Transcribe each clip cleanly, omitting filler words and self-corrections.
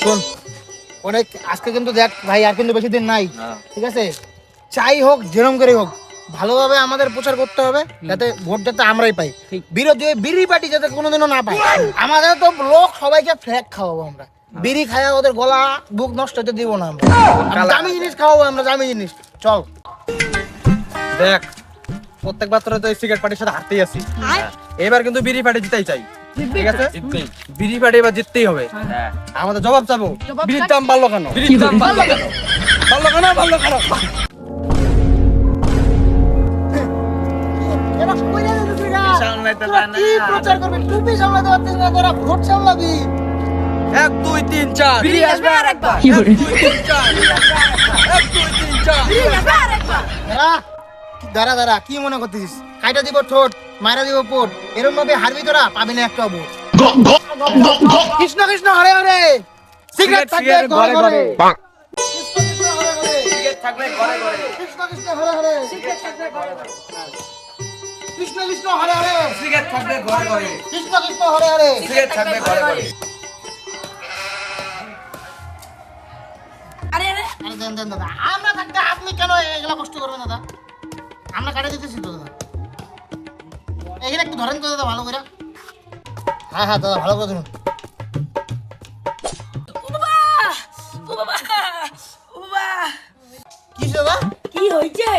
শোন, অনেক আজকে কিন্তু দেখ ভাই, আর কিন্তু বেশি দিন নাই, ঠিক আছে? চাই হোক যেরকম করে হোক ভালোভাবে আমাদের প্রচার করতে হবে, যাতে ভোট যাতে আমরাই পাই, বিরোধী বিড়ি পার্টি যাতে কোনোদিনও না পায়। আমাদের তো লোক সবাইকে ফ্ল্যাগ খাওয়াবো আমরা, বিড়ি খাওয়া ওদের গলা বুক নষ্ট হতে দিব না আমরা। দামি জিনিস খাওয়াবো আমরা, দামি জিনিস। চল দেখ, প্রত্যেকবার তোরা তো সিগারেট পার্টির সাথে হারতেই আছি, এবার কিন্তু বিড়ি পার্টি জিতাই চাই, ঠিক আছে? বিড়ি পার্টি এবার জিততেই হবে। আমাদের জবাব চাবো, বিড়ির দাম বাড়লো কেন? বিড়ির দাম বাড়লো কেন? বাড়লো কেন? বাড়লো কেন? কি প্রচার করবি? টুপি সামলাতে পারছিস না তোরা, ভোট সামলাবি। 1 2 3 4 বিড়ি আসবে আরেকবার। 1 2 3 4 1 2 3 4 বিড়ি আসবে আরেকবার। দাঁড়া দাঁড়া, কি মনে করতেছিস? কাইটা দিব ঠোঁট, মারা দিব পোট, এরকম ভাবে হারবি তোরা, পাবি না একটা ভোট। কৃষ্ণ কৃষ্ণ হরে হরে, সিগারেট থাকবে ঘরে ঘরে, সিগারেট থাকলে ঘরে ঘরে, কৃষ্ণ কৃষ্ণ হরে হরে, কৃষ্ণ কৃষ্ণ হরে হরে, সিগারেট থাকলে ঘরে ঘরে, কৃষ্ণ কৃষ্ণ হরে হরে। সিগারেট থাকলে ঘরে ঘরে। আরে আরে আরে দেন দেন দাদা, আমরা থাকতে আপনি কেন এগুলা কষ্ট করবেন দাদা? আমরা কাটে দিতেছি তো দাদা, এখানে একটু ধরেন তো দাদা ভালো করে। হ্যাঁ হ্যাঁ দাদা, ভালো করে ধরুন। ও বাবা, ও বাবা, ও বাবা। কি দাদা? কি হইছে?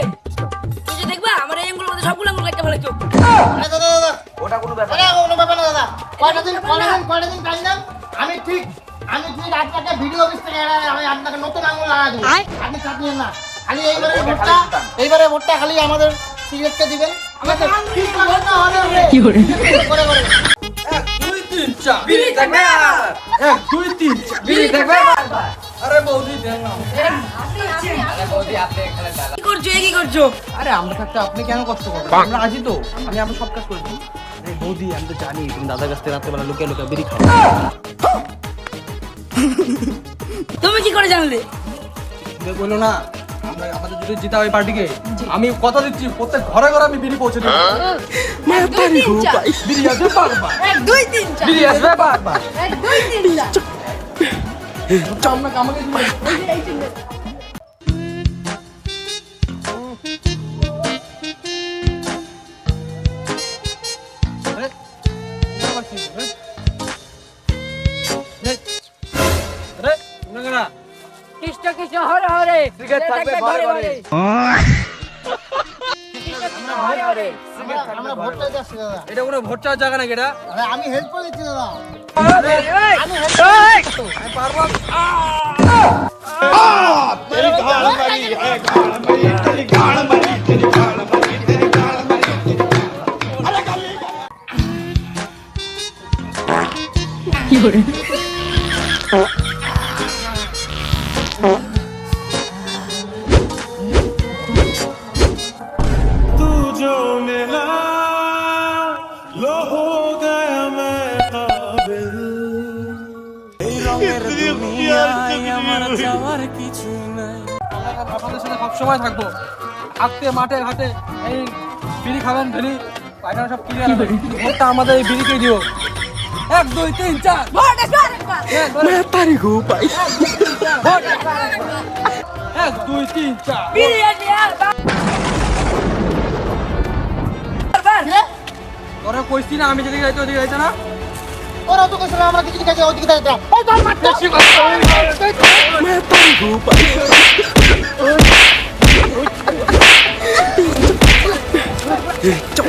তুই যে দেখবা আমার এই আঙ্গুলের মধ্যে সবগুলো আঙ্গুল কাটতে ফেলেছো। আরে দাদা দাদা, ওটা কোনো ব্যাপার আরে কোনো ব্যাপার না দাদা। কয়টা দিন টাইম দেন, আমি ঠিক আপনাকে ভিডিও অফিস থেকে আমি আপনাকে নতুন আঙুল লাগাই দেবো, আপনি চাপ নিয়েন না। খালি এইবারে ভোটটা খালি আমাদের সিগারেটকে দিবেন। আমাদের কি করে করে করে 1 2 3 4 বিড়ি থাকবে 1 2 3 4 বিড়ি থাকবে বারবার। আরে বৌদি দেন না। আরে বৌদি আপনি এখানে দাঁড়া। কি করছো? কি করছো? আরে আমরা থাকতে আপনি কেন কষ্ট করবেন? আমরা আছি তো, আমি আমার সব কাজ করে দিই। আরে বৌদি, আমি তো জানি তুমি দাদার কাছ থেকে রাত্রেবেলা লুকিয়ে লুকিয়ে বিড়ি খাও। তুমি কি করে জানলে? তুমি বললো না আমরা আমাদের যদি জিতা ওই পার্টিকে, আমি কথা দিচ্ছি প্রত্যেক ঘরে ঘরে আমি বিড়ি পৌঁছে দেবো। বিড়ি আসবে বারবার, 1 2 3 4 বিড়ি আসবে বারবার। 1 2 3 4 আমরা আমাকে কৃষ্ণ কৃষ্ণ হরে হরে, সিগারেট থাকবে ঘরে ঘরে। কৃষ্ণ হরে হরে। আমরা ভোটটা দিতে আসছি দাদা। এটা কোনো ভোট চাওয়ার জায়গা নাকি এটা? আরে আমি হেল্প করে দিচ্ছি দাদা, আমি আমি পারবো না। तू जो मिला लो हो गया मैं काबिल इतनी खुशियाँ আমার চাওয়ার কিছু নাই। আপনাদের সাথে সবসময় থাকবো, থাকতে মাঠে ঘাটে এই বিড়ি খাবেন, বিড়ি পায়খানা সব ক্লিয়ার হবে। ভোটটা আমাদের এই বিড়িকেই দিও। 1 2 3 4 ভোট আসবে আরেকবার। 1 2 3 4। বিড়ি আসবে আরেকবার। বারবার। তোরা কইছি না আমি যেদিকে যাইতে ওদিকে যাইতে না? ওরা তো কইছিল আমরা কিছু কিছু ওদিকে যাইতাম। ওই তোর মারতে चुप